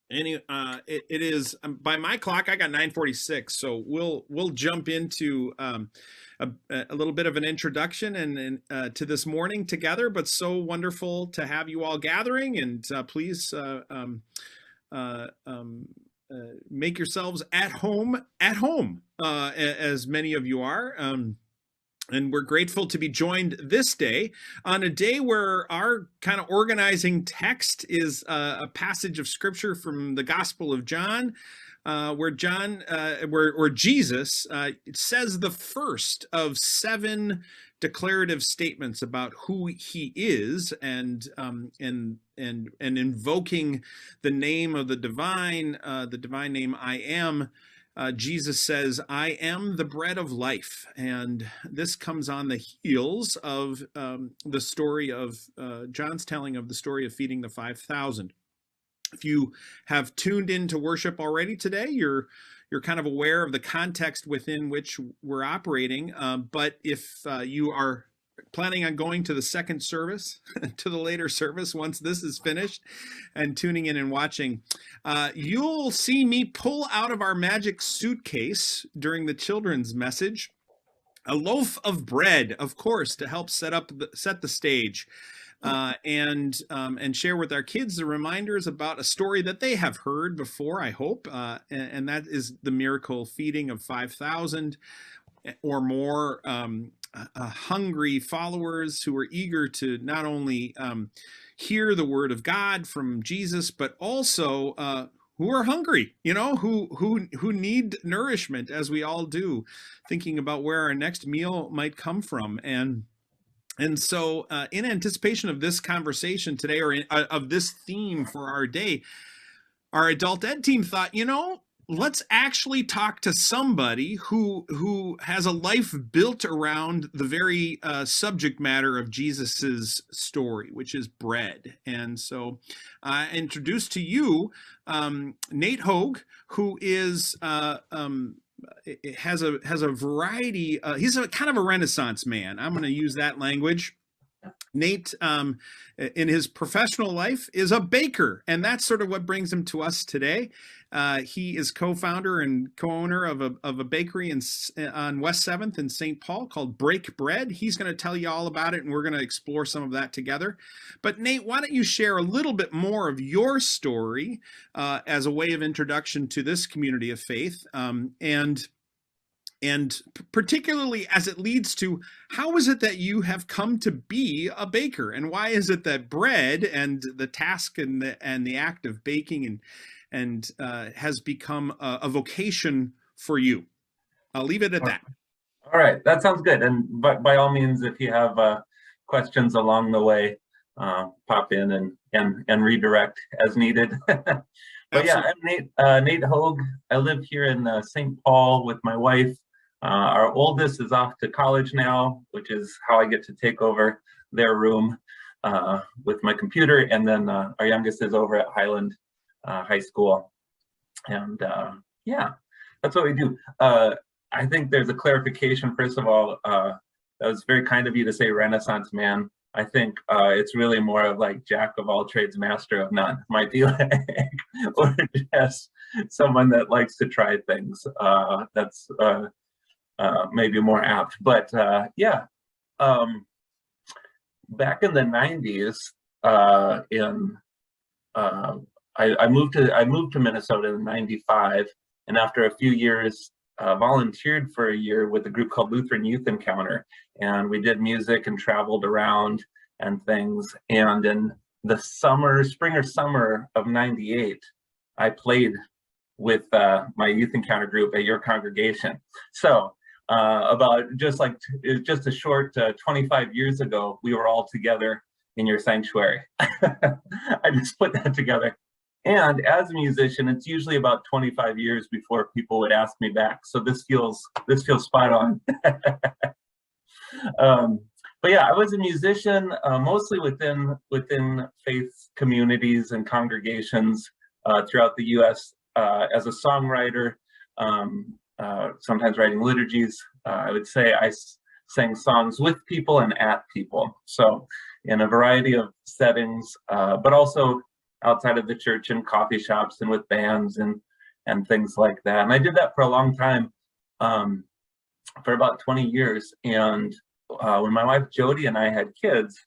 It is by my clock. I got 9:46, so we'll jump into a little bit of an introduction and to this morning together. But so wonderful to have you all gathering, and please uh, um, make yourselves at home as many of you are. And we're grateful to be joined this day on a day where our kind of organizing text is a passage of scripture from the Gospel of John, where Jesus says the first of 7 declarative statements about who he is, and invoking the name of the divine name I am. Jesus says, I am the bread of life. And this comes on the heels of the story of John's telling of the story of feeding the 5,000. If you have tuned into worship already today, you're kind of aware of the context within which we're operating. But if you are planning on going to the second service, to the later service once this is finished, and tuning in and watching, you'll see me pull out of our magic suitcase during the children's message a loaf of bread, of course, to help set the stage. And share with our kids the reminders about a story that they have heard before, I hope, and that is the miracle feeding of 5,000 or more hungry followers who are eager to not only hear the word of God from Jesus, but also who are hungry, who need nourishment, as we all do, thinking about where our next meal might come from. And so in anticipation of this conversation today, or of this theme for our day, our adult ed team thought, let's actually talk to somebody who has a life built around the very subject matter of Jesus's story, which is bread. And so I introduce to you Nate Houge, who is has a variety. He's a kind of a Renaissance man. I'm going to use that language. Nate, in his professional life, is a baker, and that's sort of what brings him to us today. He is co-founder and co-owner of a bakery on West 7th in St. Paul called Break Bread. He's going to tell you all about it, and we're going to explore some of that together. But Nate, why don't you share a little bit more of your story as a way of introduction to this community of faith, and particularly as it leads to how is it that you have come to be a baker, and why is it that bread and the task and the act of baking and has become a vocation for you? I'll leave it at that. All right, that sounds good. And by all means, if you have questions along the way, pop in and redirect as needed. But yeah, I'm Nate Houge. I live here in St. Paul with my wife. Our oldest is off to college now, which is how I get to take over their room with my computer. And then our youngest is over at Highland High School. And yeah, that's what we do. I think there's a clarification. First of all, that was very kind of you to say Renaissance man. I think it's really more of like jack of all trades, master of none, might be like, or just someone that likes to try things. That's maybe more apt. But yeah, back in the 90s, I moved to Minnesota in '95, and after a few years, volunteered for a year with a group called Lutheran Youth Encounter, and we did music and traveled around and things. And in the spring or summer of '98, I played with my youth encounter group at your congregation. So about just a short 25 years ago, we were all together in your sanctuary. I just put that together. And as a musician, it's usually about 25 years before people would ask me back. So this feels spot on. But yeah, I was a musician mostly within faith communities and congregations throughout the U.S. As a songwriter, sometimes writing liturgies. I would say I sang songs with people and at people. So in a variety of settings, but also outside of the church in coffee shops and with bands and things like that. And I did that for a long time, for about 20 years. And when my wife Jody and I had kids,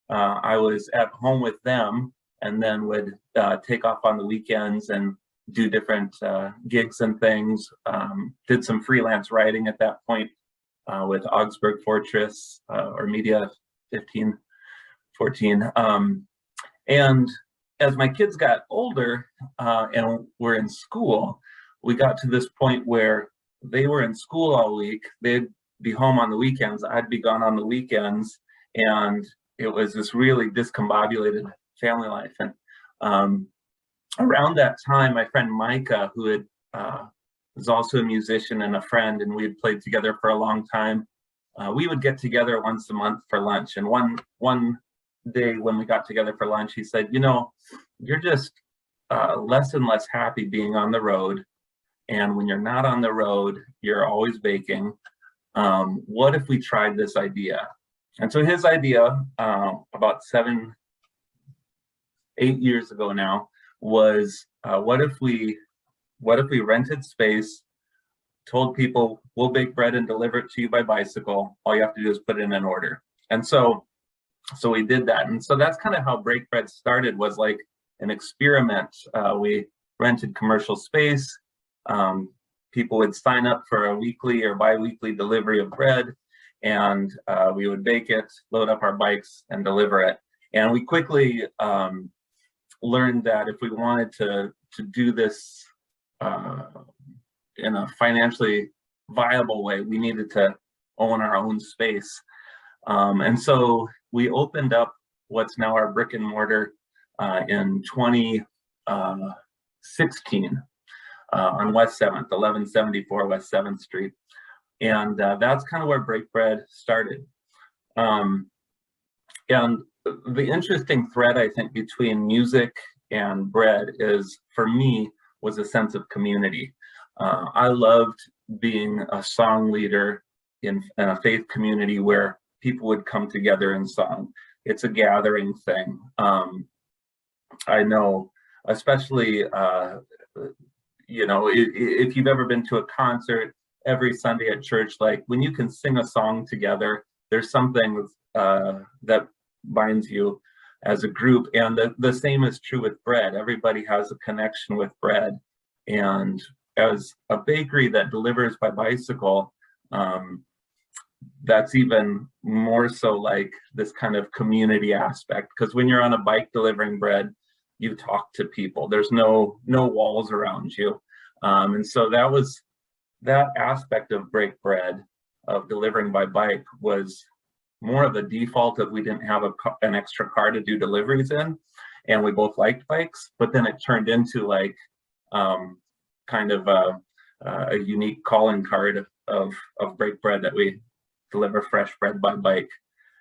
I was at home with them, and then would take off on the weekends and do different gigs and things. Did some freelance writing at that point with Augsburg Fortress or Media 1514. And as my kids got older and were in school, we got to this point where they were in school all week. They'd be home on the weekends. I'd be gone on the weekends. And it was this really discombobulated family life. And around that time, my friend Micah, who had was also a musician and a friend, and we had played together for a long time, we would get together once a month for lunch. And one day when we got together for lunch, he said, you know, you're just less and less happy being on the road. And when you're not on the road, you're always baking. What if we tried this idea? And so his idea, about 7-8 years ago now, was what if we rented space, told people we'll bake bread and deliver it to you by bicycle. All you have to do is put in an order. And so we did that. And so that's kind of how Break Bread started, was like an experiment. We rented commercial space. People would sign up for a weekly or bi-weekly delivery of bread, and we would bake it, load up our bikes, and deliver it. And we quickly learned that if we wanted to do this in a financially viable way, we needed to own our own space. And so we opened up what's now our brick and mortar in 2016 on West 7th, 1174 West 7th Street. And that's kind of where Break Bread started. And the interesting thread, I think, between music and bread is, for me, was a sense of community. I loved being a song leader in a faith community where people would come together in song. It's a gathering thing. I know, especially, if you've ever been to a concert every Sunday at church, like when you can sing a song together, there's something that binds you as a group. And the same is true with bread. Everybody has a connection with bread. And as a bakery that delivers by bicycle, that's even more so like this kind of community aspect, because when you're on a bike delivering bread, you talk to people. There's no walls around you. And so that aspect of Break Bread, of delivering by bike, was more of a default of we didn't have an extra car to do deliveries in, and we both liked bikes. But then it turned into like kind of a unique calling card of Break Bread, that we deliver fresh bread by bike.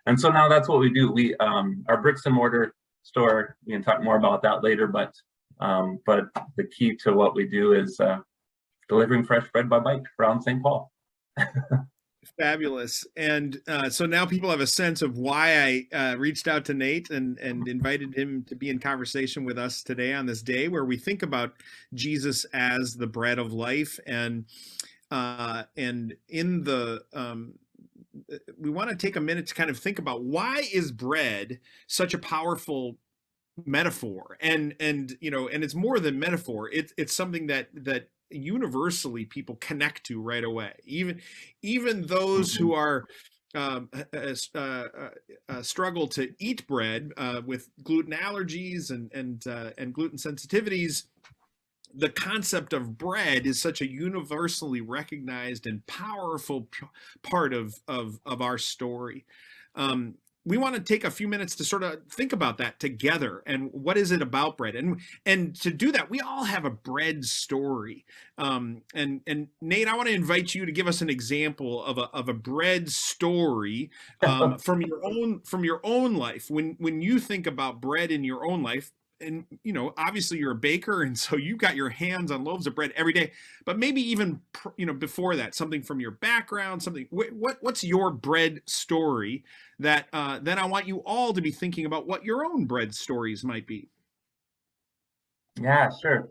And so now that's what we do. We our bricks and mortar store, we can talk more about that later, but the key to what we do is delivering fresh bread by bike around St. Paul. Fabulous. And so now people have a sense of why I reached out to Nate and invited him to be in conversation with us today on this day where we think about Jesus as the bread of life. And in the we want to take a minute to kind of think about, why is bread such a powerful metaphor? And it's more than metaphor. It's something that universally people connect to right away. Even those who are struggle to eat bread with gluten allergies and gluten sensitivities. The concept of bread is such a universally recognized and powerful part of our story. We want to take a few minutes to sort of think about that together, and what is it about bread? And to do that, we all have a bread story. And Nate, I want to invite you to give us an example of a bread story from your own life. When you think about bread in your own life, and obviously you're a baker, and so you've got your hands on loaves of bread every day, but maybe even before that, something from your background, something. What's your bread story that then I want you all to be thinking about what your own bread stories might be. Yeah, sure.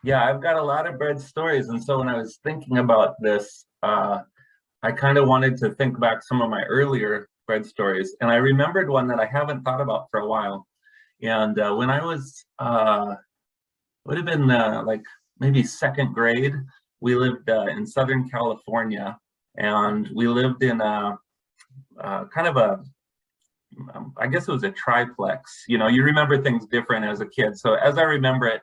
Yeah, I've got a lot of bread stories, and so when I was thinking about this, I kind of wanted to think back some of my earlier bread stories, and I remembered one that I haven't thought about for a while. And when I was would have been like maybe second grade, we lived in Southern California, and we lived in a kind of a I guess it was a triplex. You know, you remember things different as a kid. So as I remember it,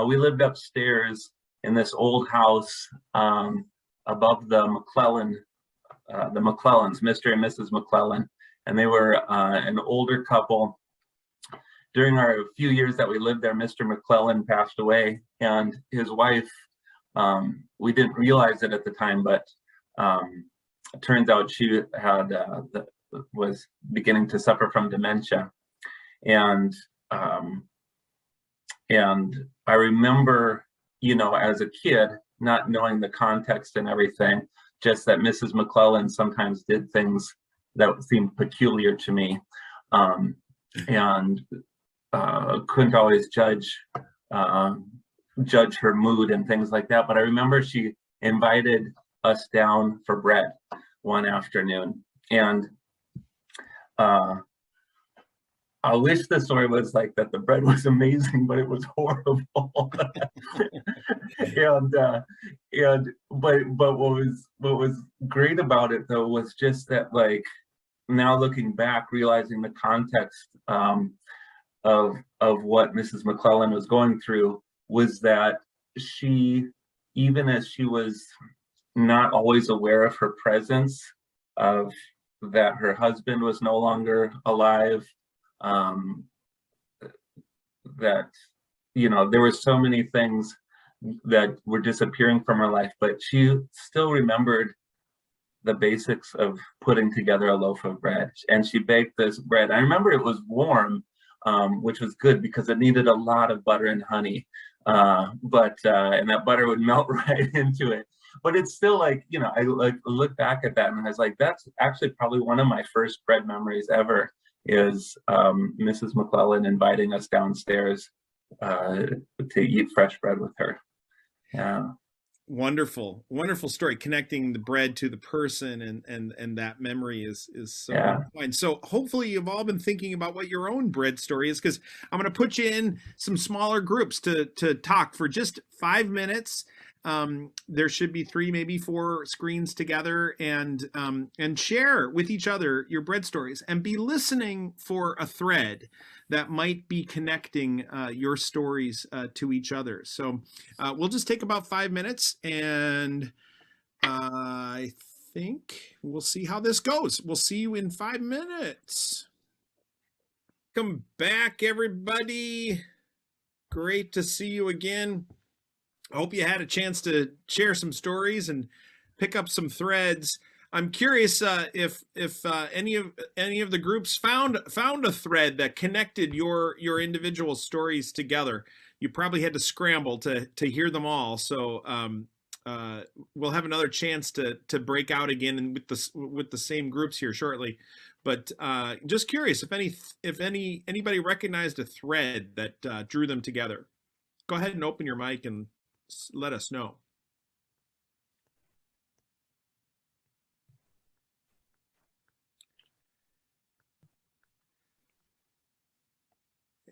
we lived upstairs in this old house above the McClellans, Mr. and Mrs. McClellan, and they were an older couple. During our few years that we lived there, Mr. McClellan passed away, and his wife, we didn't realize it at the time, but it turns out she had was beginning to suffer from dementia, and I remember, you know, as a kid, not knowing the context and everything, just that Mrs. McClellan sometimes did things that seemed peculiar to me, and couldn't always judge her mood and things like that. But I remember she invited us down for bread one afternoon, and I wish the story was like that. The bread was amazing, but it was horrible. But what was great about it though was just that, like, now looking back, realizing the context of what Mrs. McClellan was going through, was that she, even as she was not always aware of her presence, of that her husband was no longer alive, that, you know, there were so many things that were disappearing from her life, but she still remembered the basics of putting together a loaf of bread. And she baked this bread. I remember it was warm, which was good because it needed a lot of butter and honey, and that butter would melt right into it. But it's still like, you know, I look back at that and I was like, that's actually probably one of my first bread memories ever, is Mrs. McClellan inviting us downstairs to eat fresh bread with her. Yeah. Wonderful story, connecting the bread to the person, and that memory is so fine. So hopefully you've all been thinking about what your own bread story is, because I'm going to put you in some smaller groups to talk for just 5 minutes. There should be 3, maybe 4 screens together, and share with each other your bread stories, and be listening for a thread that might be connecting your stories to each other. So we'll just take about 5 minutes, and I think we'll see how this goes. We'll see you in 5 minutes. Come back, everybody. Great to see you again. I hope you had a chance to share some stories and pick up some threads. I'm curious if any of the groups found a thread that connected your individual stories together. You probably had to scramble to hear them all. So we'll have another chance to break out again and with the same groups here shortly. But just curious if anybody recognized a thread that drew them together. Go ahead and open your mic and let us know.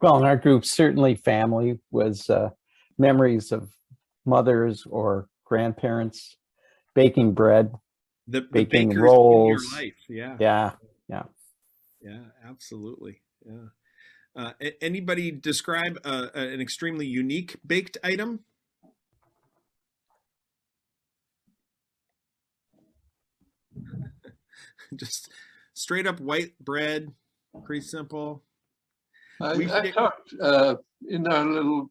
Well, in our group, certainly family was memories of mothers or grandparents baking bread, baking rolls. In your life. Yeah, absolutely. Yeah. Anybody describe an extremely unique baked item? Just straight up white bread, pretty simple. I talked in our little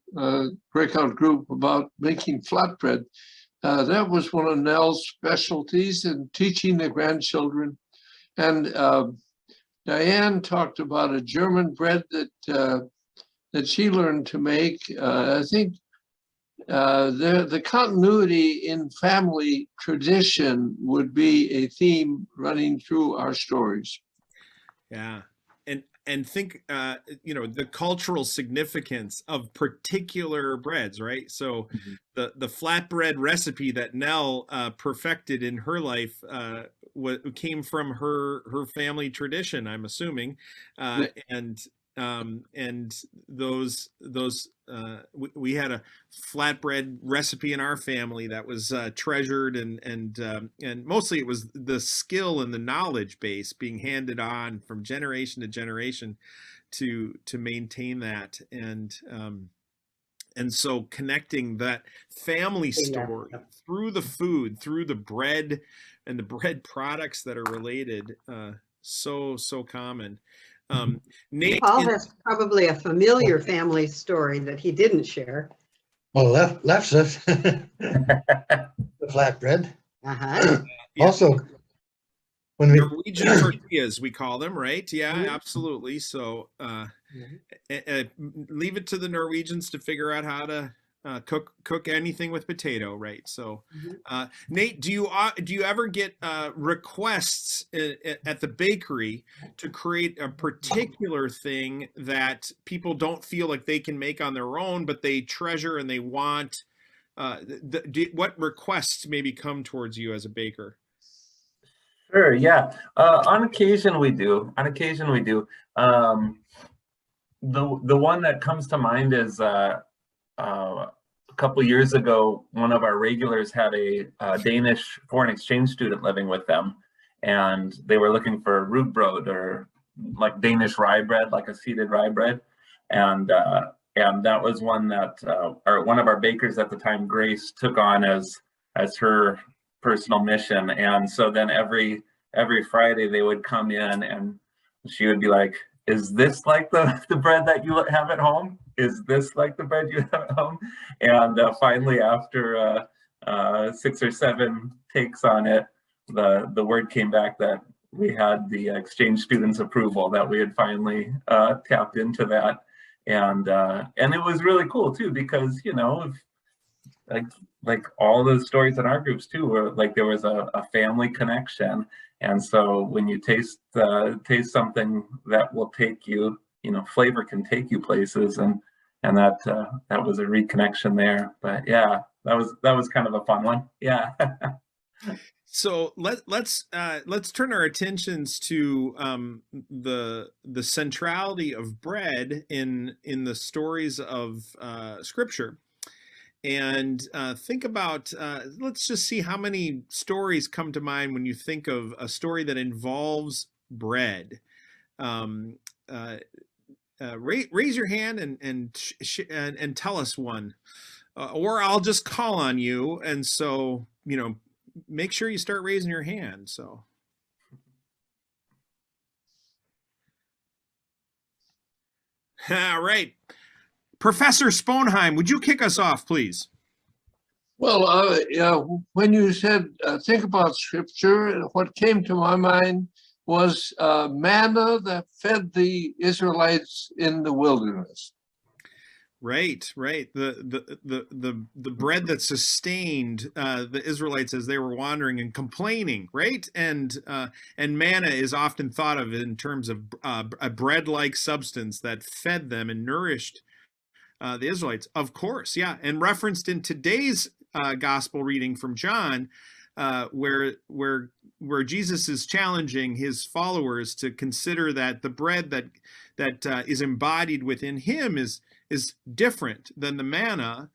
breakout group about making flatbread. That was one of Nell's specialties in teaching the grandchildren. And Diane talked about a German bread that she learned to make. I think the continuity in family tradition would be a theme running through our stories. Yeah. And and think, the cultural significance of particular breads, right? So the flatbread recipe that Nell perfected in her life came from her family tradition, I'm assuming, and those we had a flatbread recipe in our family that was treasured, and mostly it was the skill and the knowledge base being handed on from generation to generation to maintain that, and so connecting that family story through the food, through the bread and the bread products that are related, so common. Nate, Paul has probably a familiar family story that he didn't share. Well, Lefse, the flatbread. Yeah. Also, when we Norwegian tortillas, we call them, right? Yeah, absolutely. So leave it to the Norwegians to figure out how to cook anything with potato, right? So, Nate, do you ever get requests at the bakery to create a particular thing that people don't feel like they can make on their own, but they treasure and they want? What requests maybe come towards you as a baker? Sure. Yeah. On occasion we do. The one that comes to mind is a couple years ago, one of our regulars had a Danish foreign exchange student living with them, and they were looking for rugbrød, or like Danish rye bread, like a seeded rye bread, and that was one that one of our bakers at the time, Grace, took on as her personal mission. And so then every Friday they would come in and she would be like, "Is this like the bread that you have at home? Is this like the bread you have at home?" And finally, after 6 or 7 takes on it, the word came back that we had the exchange students' approval, that we had finally tapped into that. And it was really cool too, because like all the stories in our groups too were like there was a family connection. And so when you taste something that will take you, flavor can take you places, and that was a reconnection there. But yeah, that was kind of a fun one. Yeah. So let's turn our attentions to the centrality of bread in the stories of Scripture, and think about, let's just see how many stories come to mind when you think of a story that involves bread. Raise your hand and tell us one, or I'll just call on you, and so make sure you start raising your hand. So. All right. Professor Sponheim, would you kick us off, please? Well, when you said think about Scripture, what came to my mind was manna that fed the Israelites in the wilderness. Right. The bread that sustained the Israelites as they were wandering and complaining, right? And manna is often thought of in terms of a bread-like substance that fed them and nourished the Israelites, of course, yeah, and referenced in today's gospel reading from John, where Jesus is challenging his followers to consider that the bread that is embodied within him is different than the manna,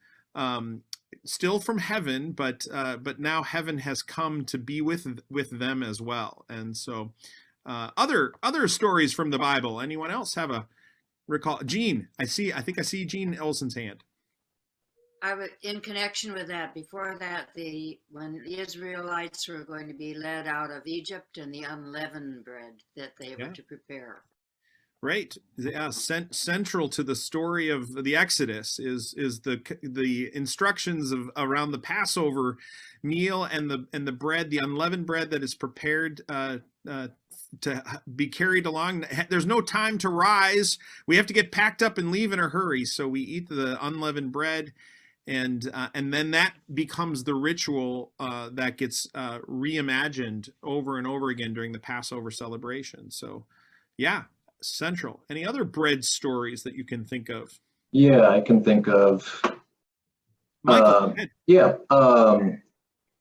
still from heaven, but now heaven has come to be with them as well. And so, other stories from the Bible. Anyone else have a recall? Jean, I think I see Jean Olson's hand. I was in connection with that. Before that, when the Israelites were going to be led out of Egypt, and the unleavened bread that they were to prepare. Right. Yeah, central to the story of the Exodus is the instructions around the Passover meal and the bread, the unleavened bread that is prepared to be carried along. There's no time to rise. We have to get packed up and leave in a hurry. So we eat the unleavened bread, and then that becomes the ritual that gets reimagined over and over again during the Passover celebration. So, yeah. Central. Any other bread stories that you can think of? Yeah, I can think of. Michael, go ahead. Yeah,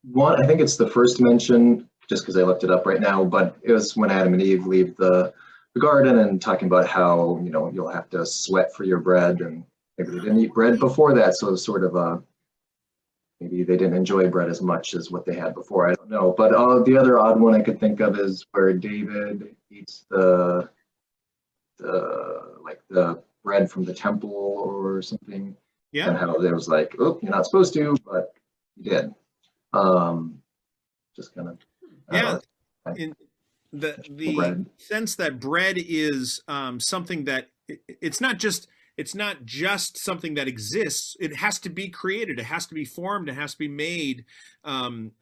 one. I think it's the first mention, just because I looked it up right now. But it was when Adam and Eve leave the garden and talking about how you'll have to sweat for your bread, and maybe they didn't eat bread before that, so it was sort of maybe they didn't enjoy bread as much as what they had before. I don't know. But the other odd one I could think of is where David eats the bread from the temple or something. Yeah. And how it was like, oh, you're not supposed to, but you did. Just kind of. Yeah. In the sense that bread is something that it's not just something that exists. It has to be created. It has to be formed. It has to be made. An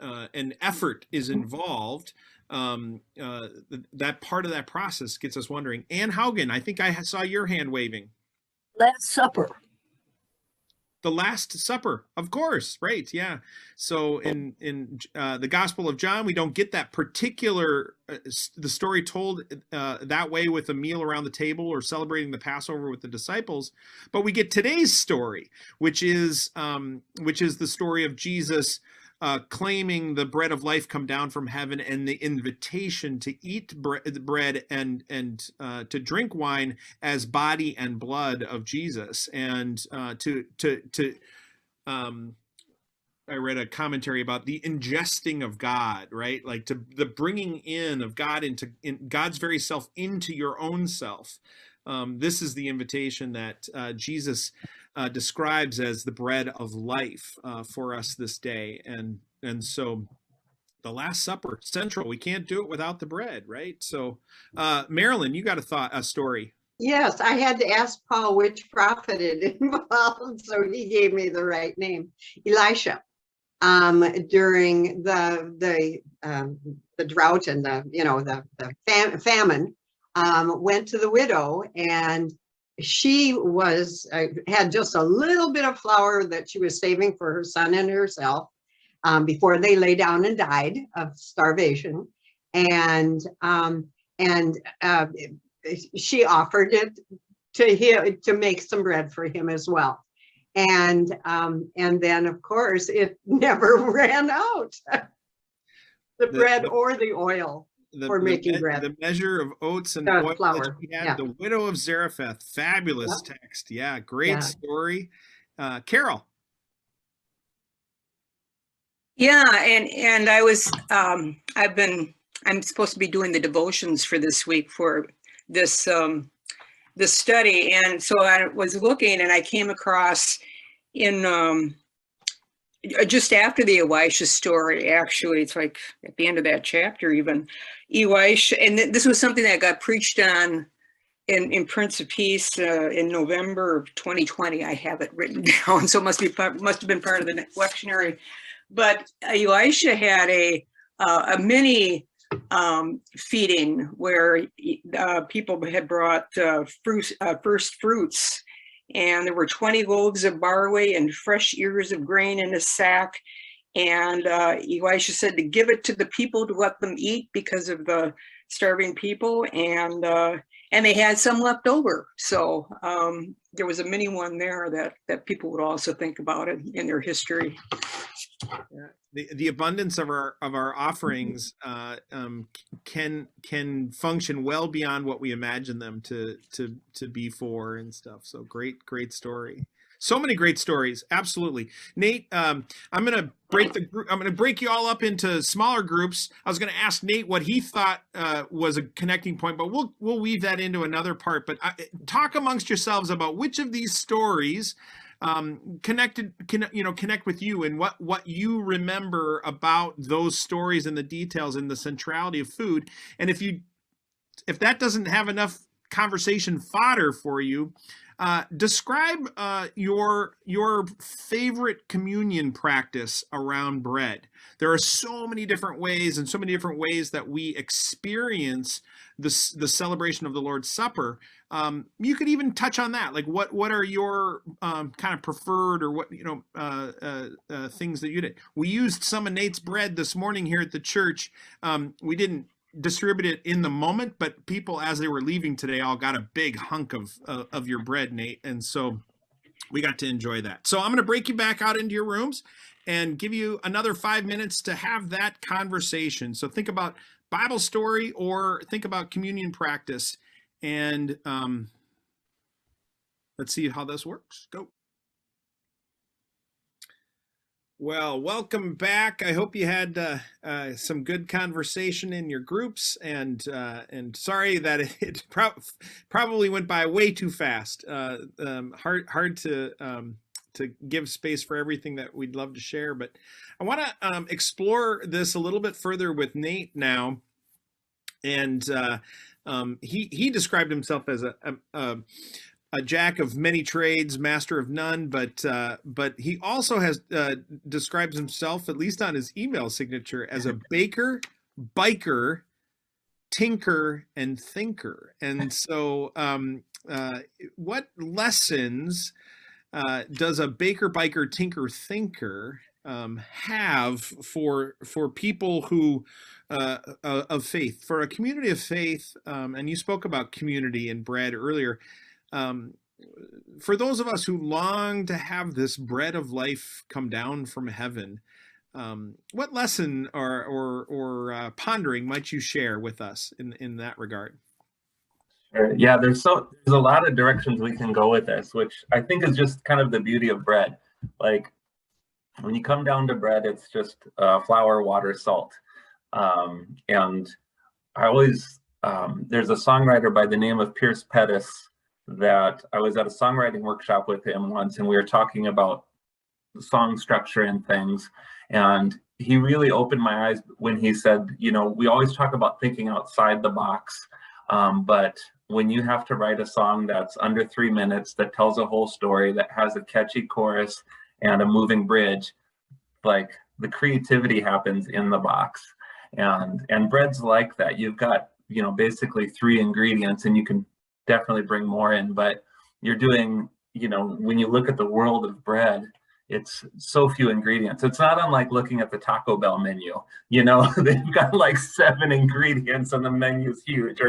effort is involved. That part of that process gets us wondering. Ann Haugen, I think I saw your hand waving. Last Supper. The Last Supper, of course, right? Yeah. So in the Gospel of John, we don't get that particular the story told that way with a meal around the table or celebrating the Passover with the disciples, but we get today's story, which is the story of Jesus claiming the bread of life come down from heaven, and the invitation to eat bread and to drink wine as body and blood of Jesus, and I read a commentary about the ingesting of God, right? Like the bringing in of God into God's very self into your own self. This is the invitation that Jesus describes as the bread of life for us this day. And so the Last Supper, central. We can't do it without the bread, right? So Marilyn, you got a story. Yes, I had to ask Paul which prophet it involved, so he gave me the right name. Elisha. During the drought and the famine, went to the widow, and she had just a little bit of flour that she was saving for her son and herself before they lay down and died of starvation, and she offered it to him to make some bread for him as well. And then, of course, it never ran out, the bread or the oil for making bread. The measure of oats and oil flour. that she had, Yeah. The widow of Zarephath, fabulous text. Yeah, great story. Carol. Yeah, and I was, I'm supposed to be doing the devotions for this week for this study, and so I was looking, and I came across in just after the Elisha story, actually, it's like at the end of that chapter even, Elisha, and this was something that got preached on in Prince of Peace in November of 2020. I have it written down, so it must have been part of the lectionary. But Elisha had a mini feeding where people had brought first fruits, and there were 20 loaves of barley and fresh ears of grain in a sack. And Elisha said to give it to the people to let them eat because of the starving people, and they had some left over. So there was a mini one there that people would also think about it in their history. Yeah. The abundance of our offerings can function well beyond what we imagine them to be for and stuff. So great story. So many great stories. Absolutely. Nate, I'm going to break the group. I'm going to break you all up into smaller groups. I was going to ask Nate what he thought was a connecting point, but we'll weave that into another part. But talk amongst yourselves about which of these stories connect with you, and what you remember about those stories and the details and the centrality of food. And if that doesn't have enough conversation fodder for you, describe your favorite communion practice around bread. There are so many different ways that we experience the celebration of the Lord's Supper. You could even touch on that. Like what are your kind of preferred, or what things that you did? We used some of Nate's bread this morning here at the church. We didn't distribute it in the moment, but people, as they were leaving today, all got a big hunk of your bread, Nate. And so we got to enjoy that. So I'm going to break you back out into your rooms and give you another 5 minutes to have that conversation. So think about Bible story or think about communion practice. And let's see how this works. Go. Well, welcome back. I hope you had some good conversation in your groups, and sorry that it probably went by way too fast. Hard to give space for everything that we'd love to share, but I want to explore this a little bit further with Nate now, and he described himself as a jack of many trades, master of none, but he also has describes himself, at least on his email signature, as a baker, biker, tinker, and thinker. And so what lessons does a baker, biker, tinker, thinker have for people who of faith, for a community of faith? And you spoke about community and bread earlier. For those of us who long to have this bread of life come down from heaven, what lesson or pondering might you share with us in that regard? Sure. Yeah, there's a lot of directions we can go with this, which I think is just kind of the beauty of bread. Like when you come down to bread, it's just flour, water, salt. And I always, there's a songwriter by the name of Pierce Pettis that I was at a songwriting workshop with him once, and we were talking about song structure and things. And he really opened my eyes when he said, you know, we always talk about thinking outside the box, but when you have to write a song that's under 3 minutes, that tells a whole story, that has a catchy chorus and a moving bridge, like the creativity happens in the box. And bread's like that. You've got, you know, basically 3 ingredients, and you can definitely bring more in, but you're doing, you know, when you look at the world of bread, it's so few ingredients. It's not unlike looking at the Taco Bell menu. You know, they've got like 7 ingredients and the menu's huge,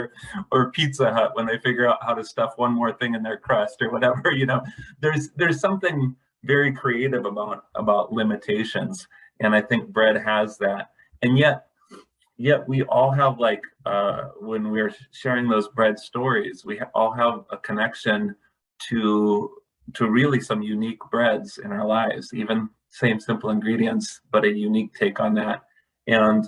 or Pizza Hut when they figure out how to stuff one more thing in their crust or whatever. You know, there's something very creative about limitations, and I think bread has that. And yet we all have, like, when we're sharing those bread stories, we all have a connection to really some unique breads in our lives, even same simple ingredients, but a unique take on that. And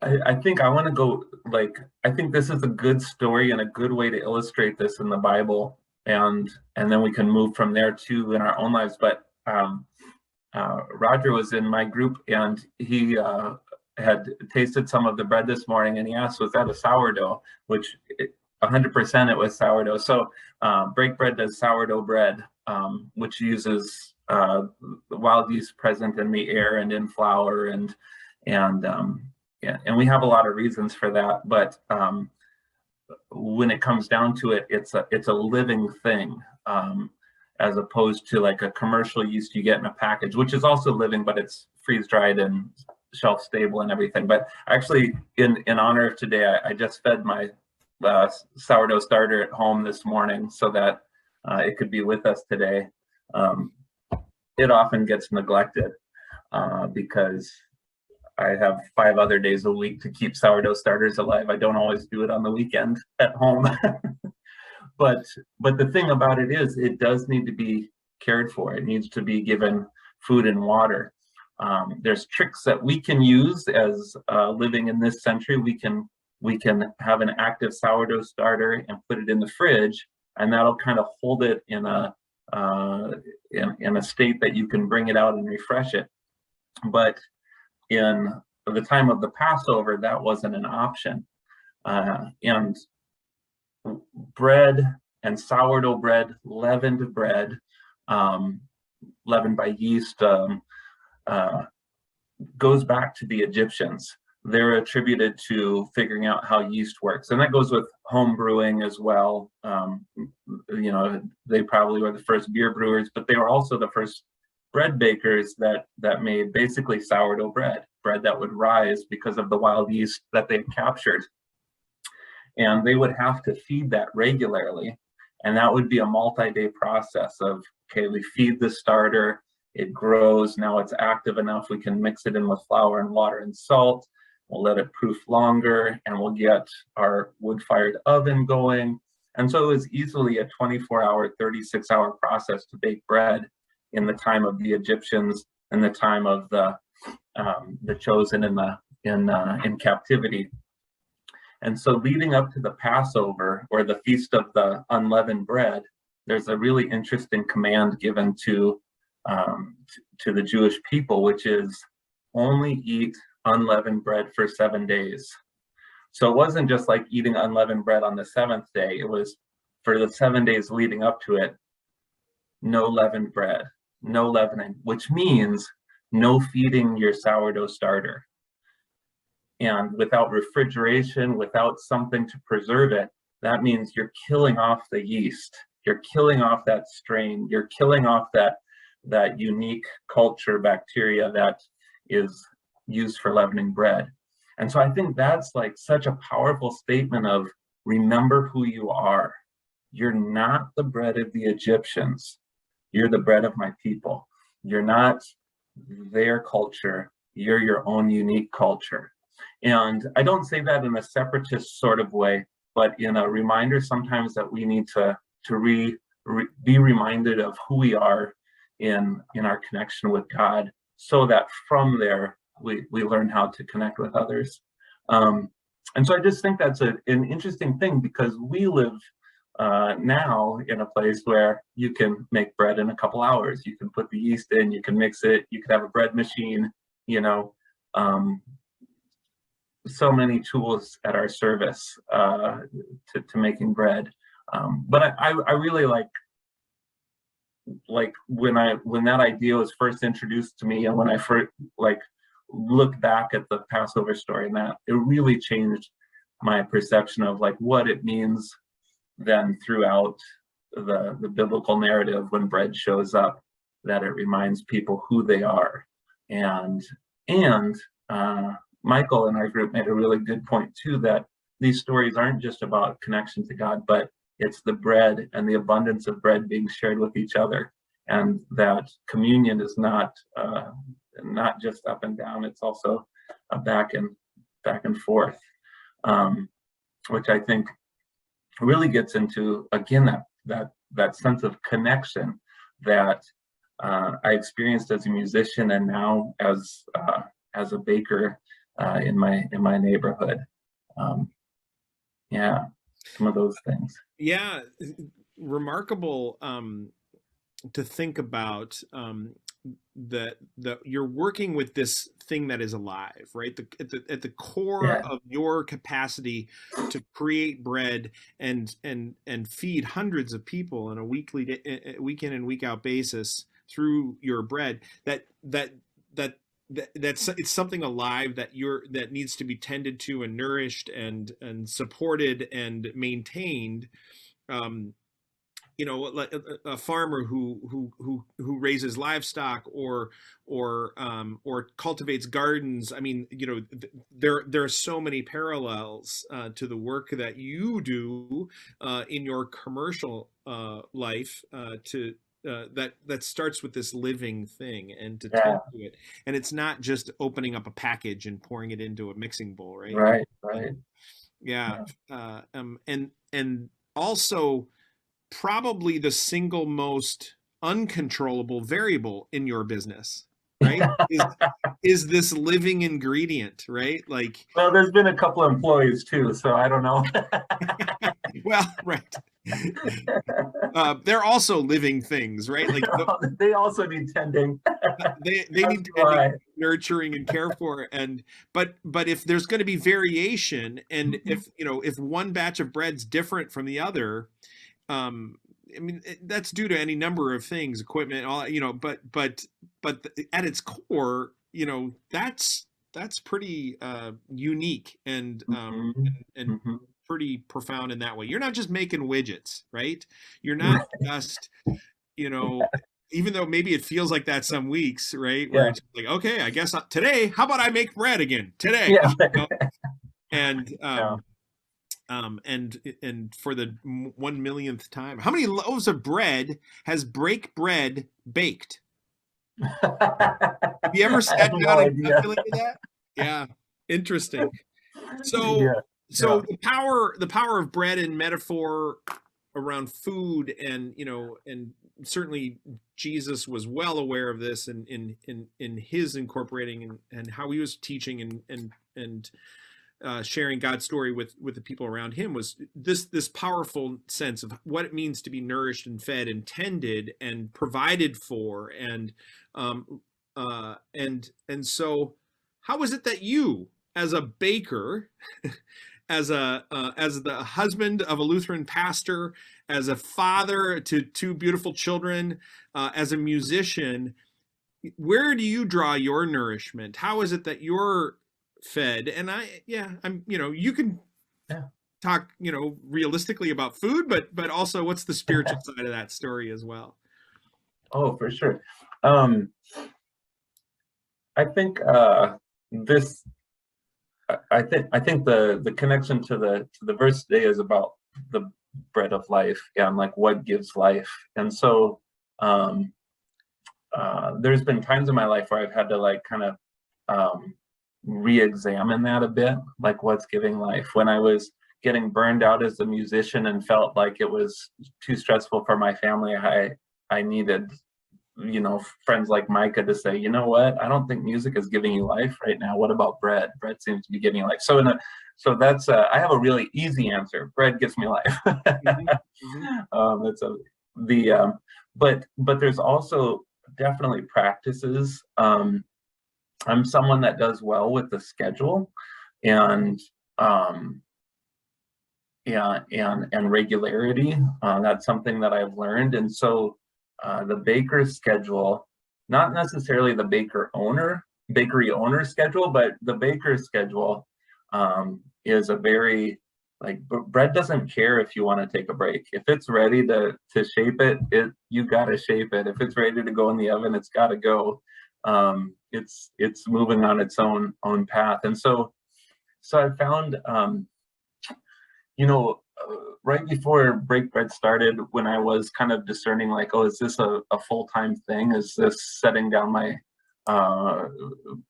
I think I want to go, like, I think this is a good story and a good way to illustrate this in the Bible, and then we can move from there too in our own lives. But Roger was in my group, and he had tasted some of the bread this morning, and he asked, was that a sourdough? Which 100% it was sourdough. So Break Bread does sourdough bread, which uses wild yeast present in the air and in flour, and we have a lot of reasons for that. But when it comes down to it, it's a living thing. As opposed to like a commercial yeast you get in a package, which is also living, but it's freeze-dried and shelf-stable and everything. But actually, in honor of today, I just fed my sourdough starter at home this morning so that it could be with us today. It often gets neglected because I have 5 other days a week to keep sourdough starters alive. I don't always do it on the weekend at home. But the thing about it is, it does need to be cared for. It needs to be given food and water. There's tricks that we can use as living in this century. We can have an active sourdough starter and put it in the fridge, and that'll kind of hold it in a state that you can bring it out and refresh it. But in the time of the Passover, that wasn't an option. And bread and sourdough bread, leavened bread, leavened by yeast, goes back to the Egyptians. They're attributed to figuring out how yeast works, and that goes with home brewing as well. You know, they probably were the first beer brewers, but they were also the first bread bakers that made basically sourdough bread. bread that would rise because of the wild yeast that they captured. And they would have to feed that regularly. And that would be a multi-day process of, okay, we feed the starter, it grows, now it's active enough, we can mix it in with flour and water and salt, we'll let it proof longer, and we'll get our wood-fired oven going. And so it was easily a 24-hour, 36-hour process to bake bread in the time of the Egyptians and the time of the chosen in captivity. And so leading up to the Passover, or the Feast of the Unleavened Bread, there's a really interesting command given to the Jewish people, which is only eat unleavened bread for 7 days. So it wasn't just like eating unleavened bread on the 7th day. It was for the 7 days leading up to it, no leavened bread, no leavening, which means no feeding your sourdough starter. And without refrigeration, without something to preserve it, that means you're killing off the yeast. You're killing off that strain. You're killing off that unique culture bacteria that is used for leavening bread. And so I think that's like such a powerful statement of, remember who you are. You're not the bread of the Egyptians. You're the bread of my people. You're not their culture. You're your own unique culture. And I don't say that in a separatist sort of way, but in a reminder sometimes that we need to be reminded of who we are in our connection with God, so that from there we learn how to connect with others. And so I just think that's an interesting thing, because we live now in a place where you can make bread in a couple hours. You can put the yeast in, you can mix it, you can have a bread machine, so many tools at our service to making bread. But I really like when that idea was first introduced to me, and when I first look back at the Passover story, and that it really changed my perception of what it means then throughout the biblical narrative when bread shows up, that it reminds people who they are. And Michael in our group made a really good point too, that these stories aren't just about connection to God, but it's the bread and the abundance of bread being shared with each other, and that communion is not just up and down; it's also a back and forth, which I think really gets into, again, that sense of connection that I experienced as a musician, and now as a baker in my neighborhood. Some of those things. Yeah, remarkable to think about that you're working with this thing that is alive, right? At the core of your capacity to create bread and feed hundreds of people on a week in and week out basis through your bread. That's it's something alive that needs to be tended to and nourished and supported and maintained. Like a farmer who raises livestock or cultivates gardens. I mean, there are so many parallels to the work that you do in your commercial life that starts with this living thing, and to tend to it. And it's not just opening up a package and pouring it into a mixing bowl, right? Right. Yeah. And also probably the single most uncontrollable variable in your business, right? is this living ingredient, right? Well, there's been a couple of employees too, so I don't know. Well, right. They're also living things, right? They also need tending. They need tending, nurturing, and care for. But if there's going to be variation, and if one batch of bread's different from the other, I mean, that's due to any number of things, equipment, all but at its core, that's pretty unique and pretty profound in that way. You're not just making widgets, right? You're not just, even though maybe it feels like that some weeks, right? Where it's like, okay, I guess today, how about I make bread again today? Yeah. And and for the 1 millionth time, how many loaves of bread has Break Bread baked? Have you ever sat down and calculated that? Yeah, interesting. So the power of bread and metaphor around food, and and certainly Jesus was well aware of this in his incorporating and how he was teaching and sharing God's story with the people around him, was this powerful sense of what it means to be nourished and fed and tended and provided for, and so how is it that you, as a baker, as the husband of a Lutheran pastor, as a father to 2 beautiful children, as a musician, where do you draw your nourishment? How is it that you're fed? And I'm you can talk realistically about food, but also what's the spiritual side of that story as well? Oh, for sure. I think I think the connection to the verse today is about the bread of life and like what gives life. And so there's been times in my life where I've had to like kind of re-examine that a bit, like what's giving life. When I was getting burned out as a musician and felt like it was too stressful for my family, I needed friends like Micah to say, you know what, I don't think music is giving you life right now. What about bread? Bread seems to be giving you life. So that's I have a really easy answer. Bread gives me life. But there's also definitely practices. I'm someone that does well with the schedule and regularity. That's something that I've learned. And so the baker's schedule, not necessarily the bakery owner schedule, but the baker's schedule is a very, like, bread doesn't care if you want to take a break. If it's ready to shape it, you got to shape it. If it's ready to go in the oven, it's got to go. It's moving on its own path. And so I found, right before Break Bread started, when I was kind of discerning, like, oh, is this a full-time thing? Is this setting down my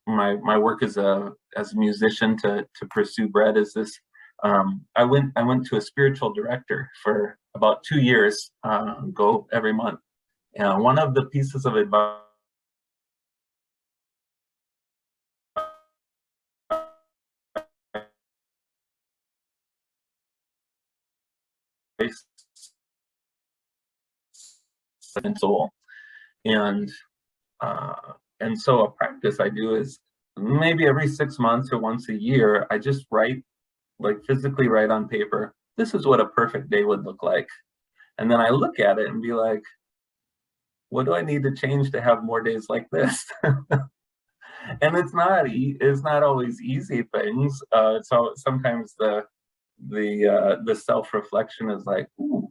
my work as a musician to pursue bread? Is this I went to a spiritual director for about 2 years, go every month. And one of the pieces of advice and soul, and so a practice I do is maybe every 6 months or once a year, I just write, like physically write on paper, this is what a perfect day would look like. And then I look at it and be like, what do I need to change to have more days like this? And it's not always easy things. So sometimes the self-reflection is like, ooh,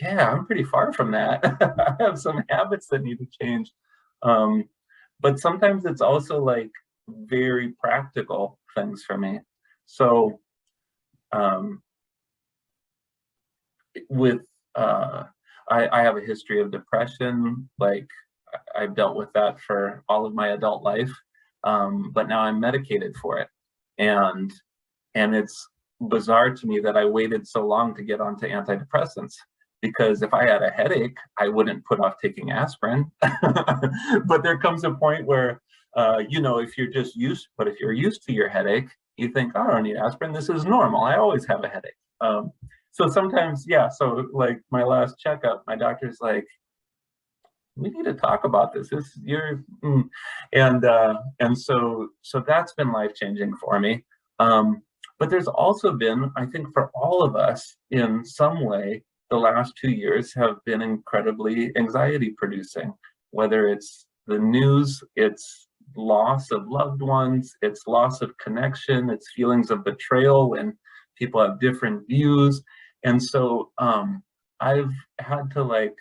I'm pretty far from that. I have some habits that need to change. But sometimes it's also like very practical things for me. So I have a history of depression. Like, I've dealt with that for all of my adult life, but now I'm medicated for it. And it's bizarre to me that I waited so long to get onto antidepressants, because if I had a headache, I wouldn't put off taking aspirin. But there comes a point where, if you're used to your headache, you think, oh, I don't need aspirin. This is normal. I always have a headache. So sometimes, so like my last checkup, my doctor's like, we need to talk about this. And so that's been life-changing for me. But there's also been, I think for all of us in some way, the last 2 years have been incredibly anxiety producing, whether it's the news, it's loss of loved ones, it's loss of connection, it's feelings of betrayal when people have different views. And so I've had to like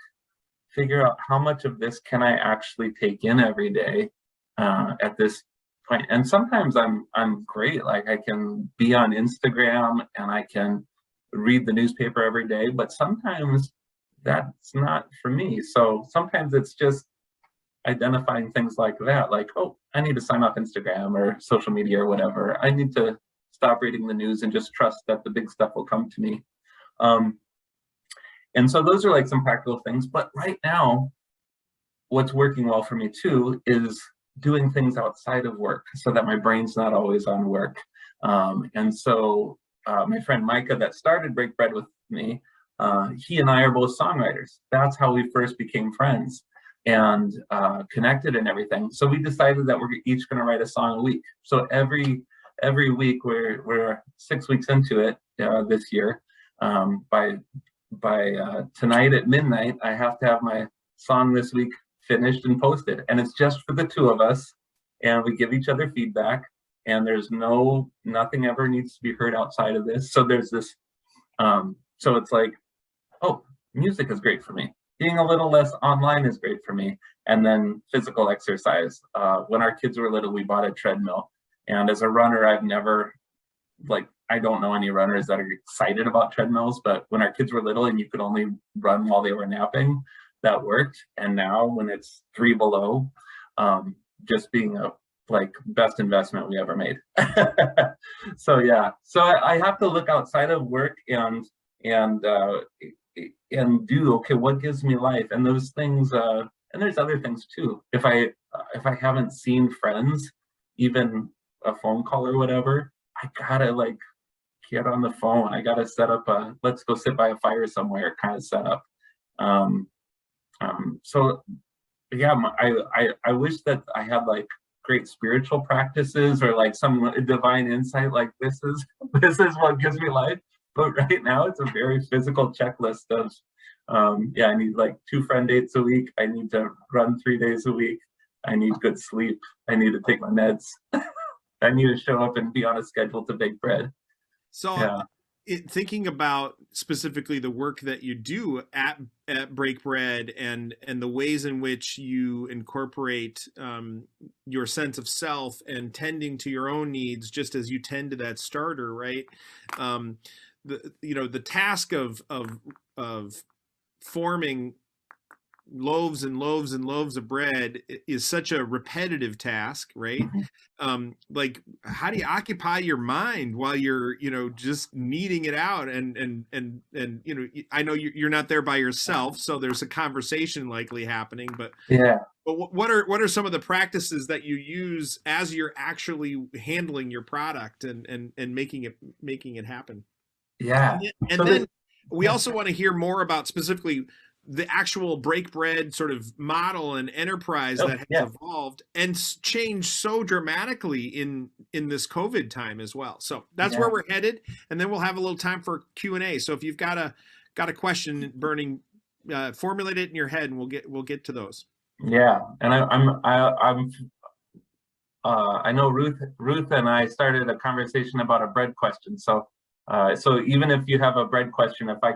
figure out how much of this can I actually take in every day at this point. And sometimes I'm great, like I can be on Instagram and I can read the newspaper every day, but sometimes that's not for me. So sometimes it's just identifying things like that, like, oh, I need to sign off Instagram or social media or whatever. I need to stop reading the news and just trust that the big stuff will come to me. And so those are like some practical things. But right now, what's working well for me too is doing things outside of work so that my brain's not always on work. And so my friend Micah that started Break Bread with me, he and I are both songwriters. That's how we first became friends and connected and everything. So we decided that we're each going to write a song a week. So every week, we're 6 weeks into it this year. By tonight at midnight, I have to have my song this week finished and posted, and it's just for the two of us, and we give each other feedback, and there's nothing ever needs to be heard outside of this. So there's this so it's like, oh, music is great for me, being a little less online is great for me, and then physical exercise. When our kids were little, we bought a treadmill, and as a runner, I've never, like, I don't know any runners that are excited about treadmills, but when our kids were little and you could only run while they were napping, that worked. And now when it's 3 below, just being a best investment we ever made. So yeah, so I have to look outside of work and do, okay, what gives me life? And those things, and there's other things too. If I haven't seen friends, even a phone call or whatever, I gotta get on the phone. I gotta set up a let's go sit by a fire somewhere kind of setup. So yeah, I wish that I had great spiritual practices or some divine insight, this is what gives me life. But right now it's a very physical checklist of yeah, I need 2 friend dates a week. I need to run 3 days a week. I need good sleep. I need to take my meds. I need to show up and be on a schedule to bake bread. So yeah. Thinking about specifically the work that you do at Break Bread and the ways in which you incorporate your sense of self and tending to your own needs, just as you tend to that starter, right? The task of forming loaves and loaves and loaves of bread is such a repetitive task, right? How do you occupy your mind while you're just kneading it out and I know you're not there by yourself, so there's a conversation likely happening, but yeah, but what are some of the practices that you use as you're actually handling your product and making it happen? Yeah. And so then we also want to hear more about specifically the actual Break Bread sort of model and enterprise that has evolved and changed so dramatically in this COVID time as well. So that's where we're headed, and then we'll have a little time for Q&A. So if you've got a question burning, formulate it in your head, and we'll get to those. Yeah, and I know Ruth and I started a conversation about a bread question. So even if you have a bread question, if I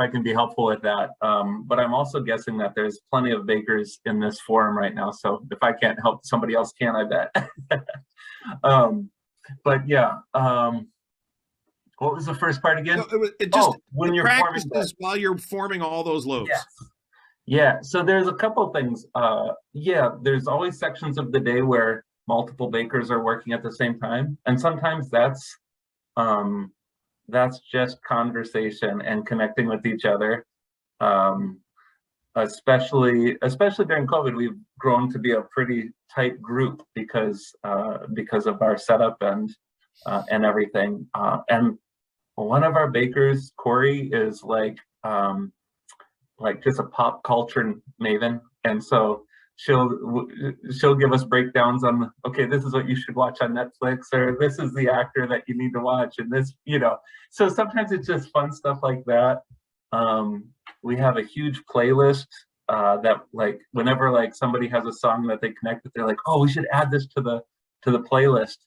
can be helpful with that. But I'm also guessing that there's plenty of bakers in this forum right now. So if I can't help, somebody else can, I bet. But yeah, what was the first part again? When you're forming bread. While you're forming all those loaves. Yes. Yeah, so there's a couple things. There's always sections of the day where multiple bakers are working at the same time. And sometimes that's just conversation and connecting with each other. Especially during COVID, we've grown to be a pretty tight group because of our setup and everything. And one of our bakers, Corey, is just a pop culture maven, and so she'll give us breakdowns on, okay, this is what you should watch on Netflix, or this is the actor that you need to watch, and this, so sometimes it's just fun stuff like that. We have a huge playlist that whenever somebody has a song that they connect with, they're like, oh, we should add this to the playlist.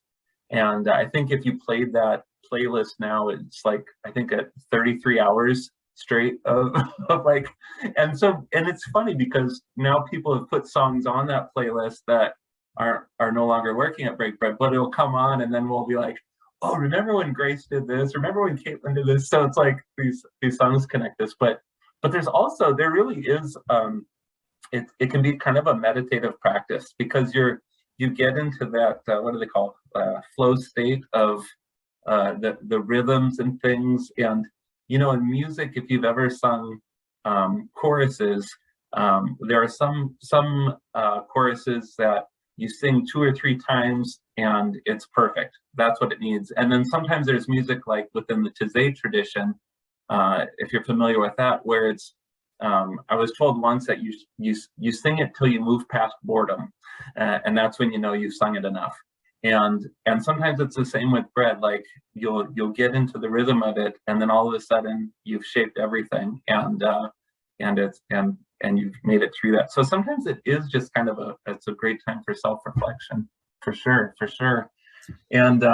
And I think if you played that playlist now, it's I think at 33 hours. straight of, of like, and it's funny because now people have put songs on that playlist that are no longer working at Break Bread, but it'll come on and then we'll be like, oh, remember when Grace did this? Remember when Caitlin did this? So it's like these songs connect us, but there really is, it can be kind of a meditative practice because you get into that, what do they call, flow state of the rhythms and things. And, you know, in music, if you've ever sung choruses, there are some choruses that you sing 2 or 3 times and it's perfect. That's what it needs. And then sometimes there's music like within the Taizé tradition, if you're familiar with that, where it's, I was told once that you sing it till you move past boredom, and that's when you know you've sung it enough. And sometimes it's the same with bread. Like you'll get into the rhythm of it, and then all of a sudden you've shaped everything, and you've made it through that. So sometimes it is just kind of it's a great time for self-reflection, for sure. And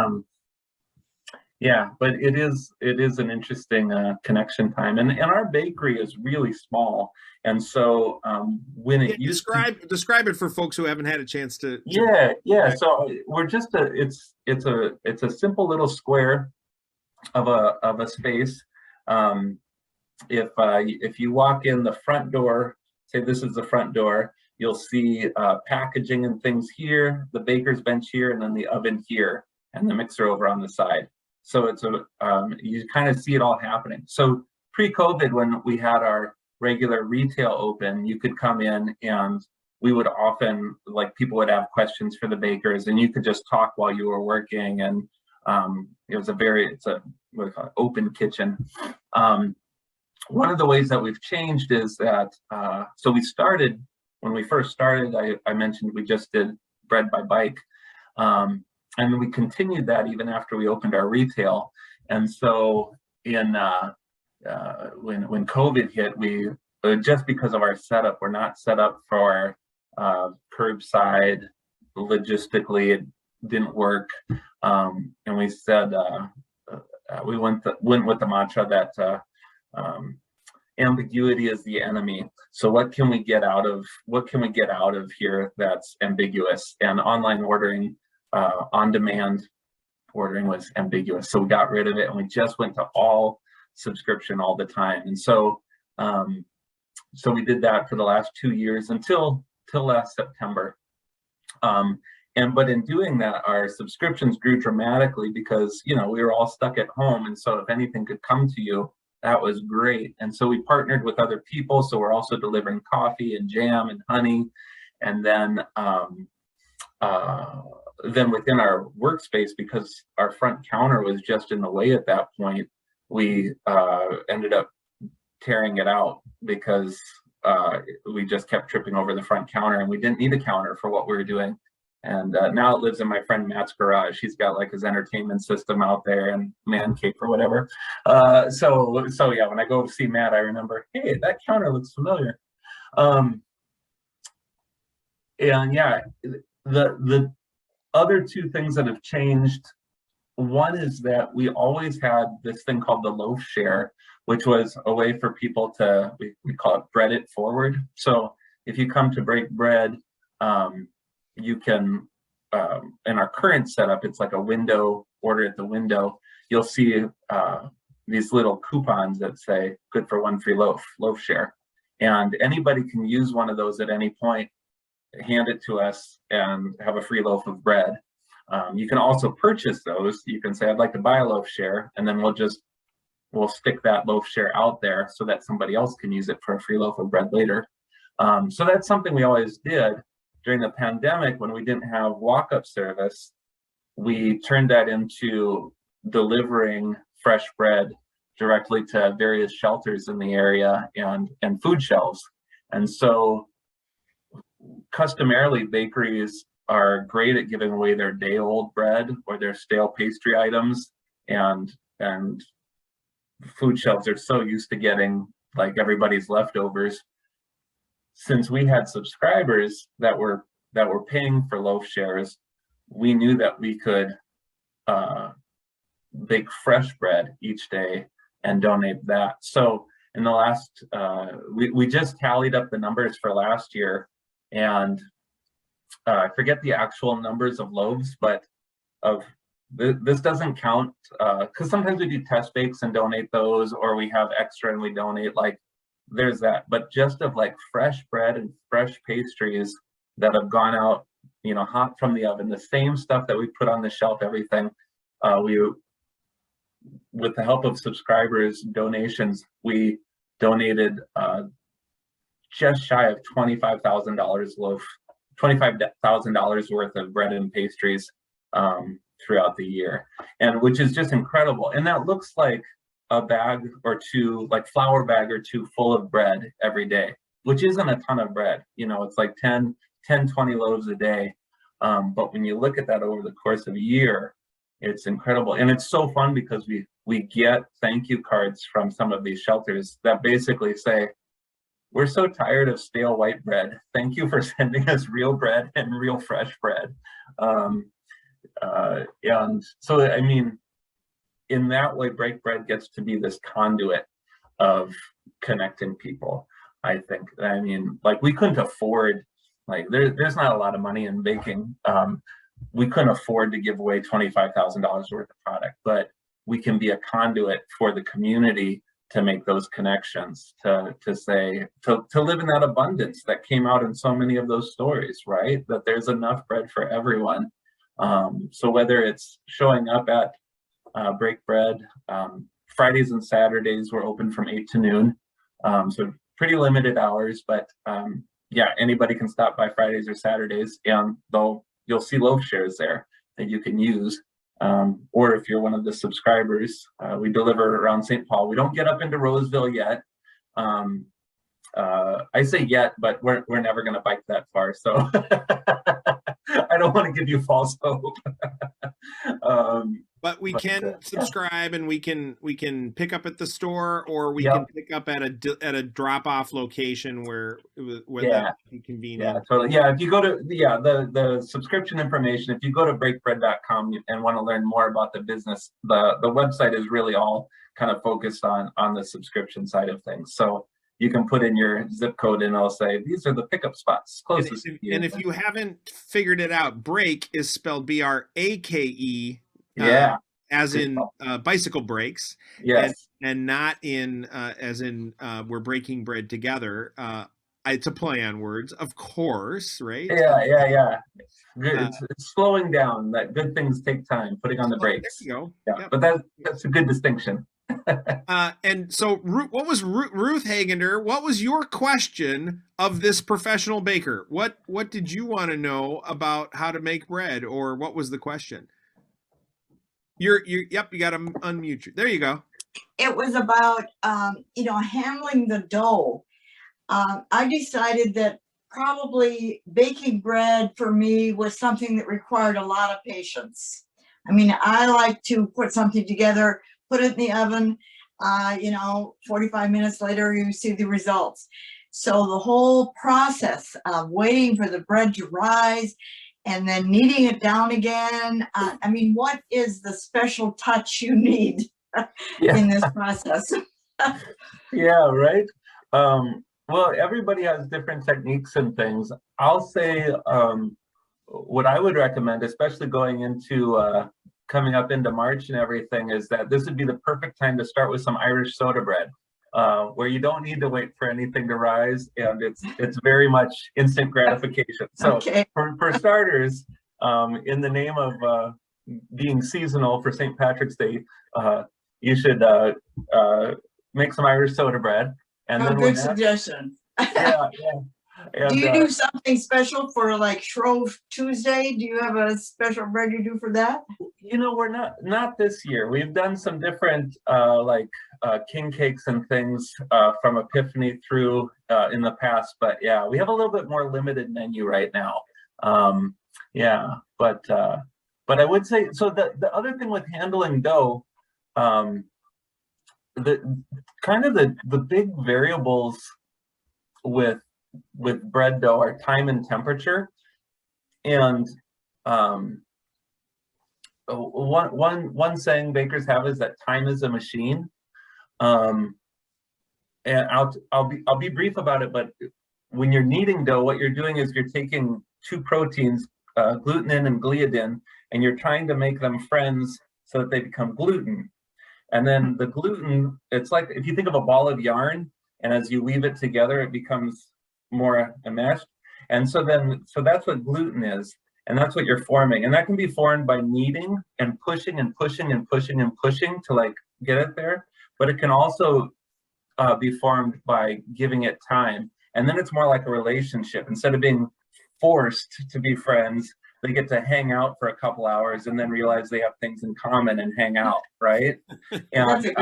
yeah, but it is an interesting connection time, and our bakery is really small, and so when it describe it for folks who haven't had a chance to. Yeah. So we're just it's a simple little square of a space. If you walk in the front door, say this is the front door, you'll see packaging and things here, the baker's bench here, and then the oven here, and the mixer over on the side. So it's you kind of see it all happening. So pre-COVID, when we had our regular retail open, you could come in and we would often, like, people would have questions for the bakers and you could just talk while you were working. And it's a what do you call it, open kitchen. One of the ways that we've changed is that, so when we first started, I mentioned we just did bread by bike. And we continued that even after we opened our retail. And so when COVID hit, we just because of our setup, we're not set up for curbside. Logistically, it didn't work. And we said we went with the mantra that ambiguity is the enemy. So what can we get out of here that's ambiguous? And online ordering, on-demand ordering was ambiguous, so we got rid of it and we just went to all subscription all the time. And so we did that for the last 2 years until last September. But in doing that, our subscriptions grew dramatically because, you know, we were all stuck at home, and so if anything could come to you, that was great. And so we partnered with other people, so we're also delivering coffee and jam and honey. And then within our workspace, because our front counter was just in the way at that point, we ended up tearing it out because we just kept tripping over the front counter, and we didn't need a counter for what we were doing. And now it lives in my friend Matt's garage. He's got like his entertainment system out there and man cave or whatever. So yeah, when I go to see Matt, I remember, hey, that counter looks familiar. And yeah, the other 2 things that have changed, one is that we always had this thing called the loaf share, which was a way for people to, we call it bread it forward. So if you come to break bread, you can, in our current setup, it's like a window, order at the window, you'll see these little coupons that say good for 1 free loaf share. And anybody can use one of those at any point, hand it to us, and have a free loaf of bread. You can also purchase those. You can say, I'd like to buy a loaf share, and then we'll stick that loaf share out there so that somebody else can use it for a free loaf of bread later. So that's something we always did. During the pandemic, when we didn't have walk-up service, we turned that into delivering fresh bread directly to various shelters in the area and food shelves. And so customarily, bakeries are great at giving away their day-old bread or their stale pastry items, and food shelves are so used to getting like everybody's leftovers. Since we had subscribers that were paying for loaf shares, we knew that we could bake fresh bread each day and donate that. So, in the last, we just tallied up the numbers for last year, and I forget the actual numbers of loaves, but this doesn't count, because sometimes we do test bakes and donate those, or we have extra and we donate, like there's that. But just of like fresh bread and fresh pastries that have gone out, you know, hot from the oven, the same stuff that we put on the shelf, everything, with the help of subscribers donations, we donated just shy of $25,000 worth of bread and pastries throughout the year, and which is just incredible. And that looks like a bag or two, like flour bag or two full of bread every day, which isn't a ton of bread. You know, it's like 10, 20 loaves a day. But when you look at that over the course of a year, it's incredible. And it's so fun because we get thank you cards from some of these shelters that basically say, we're so tired of stale white bread. Thank you for sending us real bread and real fresh bread. And so, I mean, in that way, Break Bread gets to be this conduit of connecting people, I think. I mean, like, we couldn't afford, like, there's not a lot of money in baking. We couldn't afford to give away $25,000 worth of product, but we can be a conduit for the community to make those connections, to live in that abundance that came out in so many of those stories, right? That there's enough bread for everyone. So whether it's showing up at Break Bread, Fridays and Saturdays we're open from 8 to noon, so pretty limited hours, but yeah, anybody can stop by Fridays or Saturdays, and you'll see loaf shares there that you can use. Or if you're one of the subscribers, we deliver around St. Paul. We don't get up into Roseville yet. I say yet, but we're never going to bike that far, so I don't want to give you false hope. But we can subscribe, and we can pick up at the store, or we can pick up at a drop off location where that's convenient. Yeah, totally. Yeah, if you go to the subscription information, if you go to breakbread.com and want to learn more about the business, the website is really all kind of focused on the subscription side of things. So you can put in your zip code and it'll say, these are the pickup spots closest to you. And if you haven't figured it out, Break is spelled B-R-A-K-E. As in bicycle brakes. Yes. And not in as in we're breaking bread together. It's a play on words, of course, right? Yeah. Good. It's slowing down. That good things take time. Putting on the brakes. There you go. Yeah, yep. But that's a good distinction. And so, what was Ruth Hagender? What was your question of this professional baker? What did you want to know about how to make bread, or what was the question? You got to unmute you. There you go. It was about handling the dough. I decided that probably baking bread for me was something that required a lot of patience. I mean, I like to put something together, put it in the oven, 45 minutes later, you see the results. So the whole process of waiting for the bread to rise and then kneading it down again. I mean, what is the special touch you need in this process? Yeah, right. Well, everybody has different techniques and things. I'll say what I would recommend, especially going into coming up into March and everything, is that this would be the perfect time to start with some Irish soda bread, where you don't need to wait for anything to rise, and it's very much instant gratification. So for starters, in the name of being seasonal for St. Patrick's Day, you should make some Irish soda bread. And then good suggestion. Yeah. And, do you do something special for like Shrove Tuesday? Do you have a special bread you do for that? We're not this year. We've done some different king cakes and things from Epiphany through in the past, but yeah, we have a little bit more limited menu right now. But I would say, so the other thing with handling dough, the big variables with bread dough are time and temperature, and one saying bakers have is that time is a machine, and and I'll be brief about it, but when you're kneading dough, what you're doing is you're taking two proteins, glutenin and gliadin, and you're trying to make them friends so that they become gluten. And then the gluten, it's like if you think of a ball of yarn, and as you weave it together, it becomes more enmeshed. And so that's what gluten is, and that's what you're forming. And that can be formed by kneading and pushing and pushing and pushing and pushing to like get it there. But it can also be formed by giving it time. And then it's more like a relationship. Instead of being forced to be friends, they get to hang out for a couple hours and then realize they have things in common and hang out, right? And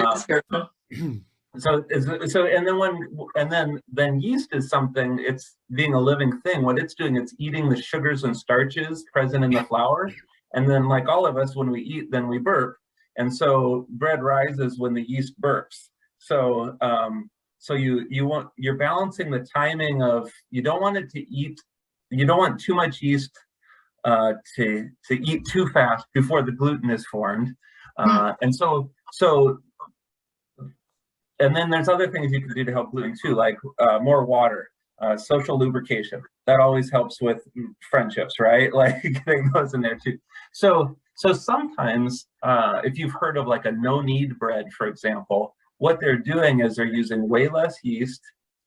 then yeast is something, it's being a living thing. What it's doing, it's eating the sugars and starches present in the flour. And then like all of us, when we eat, then we burp. And so bread rises when the yeast burps. So you're balancing the timing of, you don't want too much yeast to eat too fast before the gluten is formed. And then there's other things you can do to help gluten too, like more water, social lubrication. That always helps with friendships, right? Like getting those in there too. So sometimes if you've heard of like a no-knead bread, for example, what they're doing is they're using way less yeast,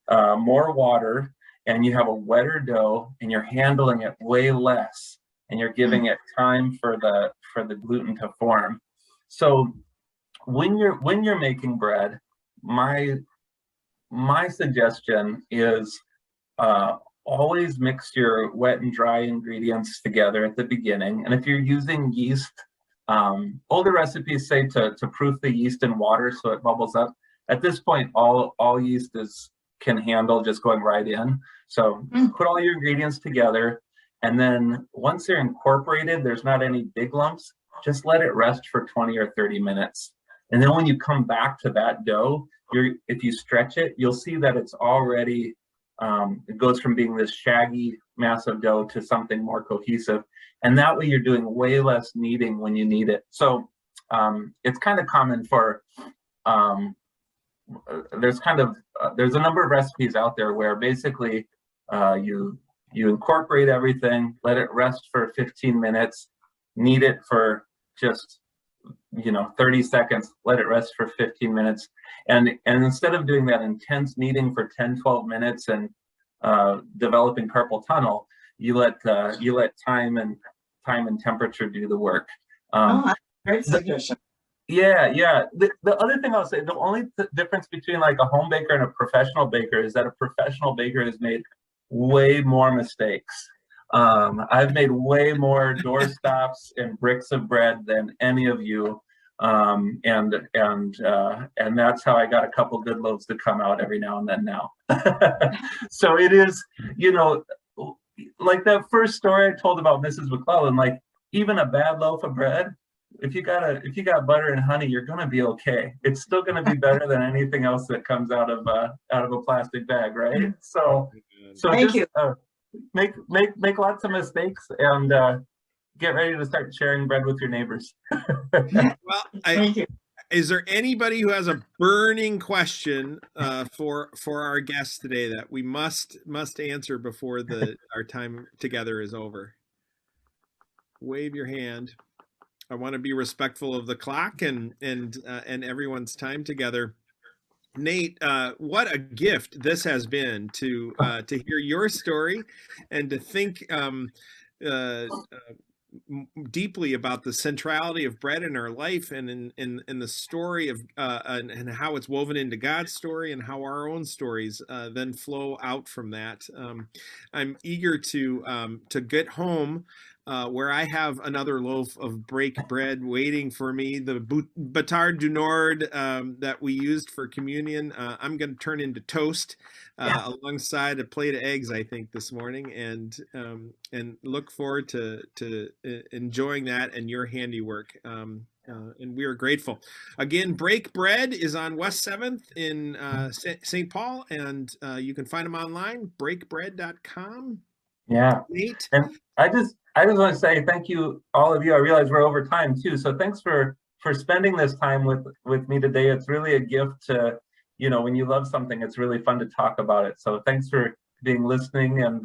more water, and you have a wetter dough, and you're handling it way less, and you're giving it time for the gluten to form. So when you're making bread, my suggestion is always mix your wet and dry ingredients together at the beginning. And if you're using yeast, older recipes say to proof the yeast in water so it bubbles up. At this point, all yeast can handle just going right in. So put all your ingredients together, and then once they're incorporated, there's not any big lumps, just let it rest for 20 or 30 minutes. And then when you come back to that dough, if you stretch it, you'll see that it's already, it goes from being this shaggy mass of dough to something more cohesive. And that way you're doing way less kneading when you knead it. So it's kind of common for, there's a number of recipes out there where basically you incorporate everything, let it rest for 15 minutes, knead it for just 30 seconds, let it rest for 15 minutes. And instead of doing that intense kneading for 10, 12 minutes and developing carpal tunnel, you let time and temperature do the work. Great suggestion. Yeah. The other thing I'll say, the only difference between like a home baker and a professional baker is that a professional baker has made way more mistakes. I've made way more doorstops and bricks of bread than any of you. And that's how I got a couple good loaves to come out every now and then now. So it is, like that first story I told about Mrs. McClellan, like even a bad loaf of bread, if you got butter and honey, you're gonna be okay. It's still gonna be better than anything else that comes out of a plastic bag, right? So Thank you. Make lots of mistakes and get ready to start sharing bread with your neighbors. Well, Thank you. Is there anybody who has a burning question for our guests today that we must answer before our time together is over? Wave your hand. I want to be respectful of the clock and everyone's time together. Nate, what a gift this has been to hear your story and to think deeply about the centrality of bread in our life and in the story of and how it's woven into God's story and how our own stories then flow out from that. I'm eager to get home where I have another loaf of break bread waiting for me, the Batard du Nord that we used for communion. I'm going to turn into toast alongside a plate of eggs, I think, this morning, and look forward to enjoying that and your handiwork. And we are grateful. Again, Break Bread is on West 7th in St. Paul, and you can find them online, breakbread.com. Yeah. Nate? And I just want to say thank you, all of you. I realize we're over time too, so thanks for spending this time with me today. It's really a gift to when you love something, it's really fun to talk about it. So thanks for being listening and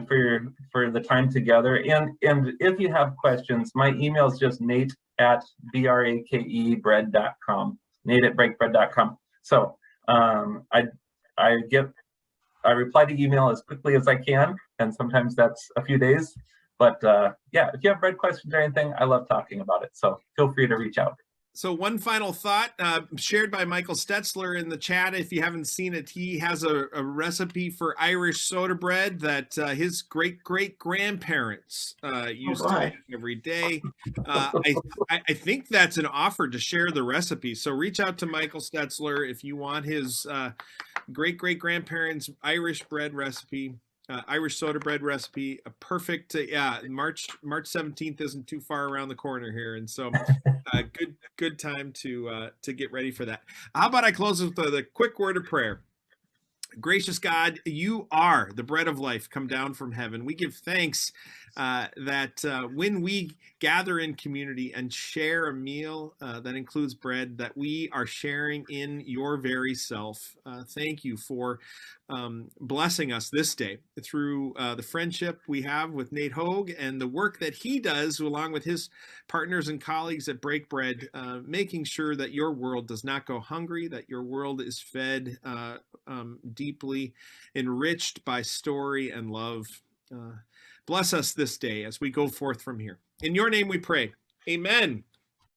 for the time together. And if you have questions, my email is just nate@brakebread.com, nate@breakbread.com. So I reply to email as quickly as I can, and sometimes that's a few days. But yeah, if you have bread questions or anything, I love talking about it. So feel free to reach out. So one final thought shared by Michael Stetzler in the chat. If you haven't seen it, he has a recipe for Irish soda bread that his great-great-grandparents used to make every day. I think that's an offer to share the recipe. So reach out to Michael Stetzler if you want his great-great-grandparents' Irish bread recipe. Irish soda bread recipe, a perfect, March 17th isn't too far around the corner here. And so good time to get ready for that. How about I close with the quick word of prayer? Gracious God, you are the bread of life come down from heaven. We give thanks that when we gather in community and share a meal that includes bread, that we are sharing in your very self. Thank you for blessing us this day through the friendship we have with Nate Houge and the work that he does along with his partners and colleagues at Break Bread, making sure that your world does not go hungry, that your world is fed deeply, enriched by story and love. Bless us this day as we go forth from here. In your name we pray. Amen.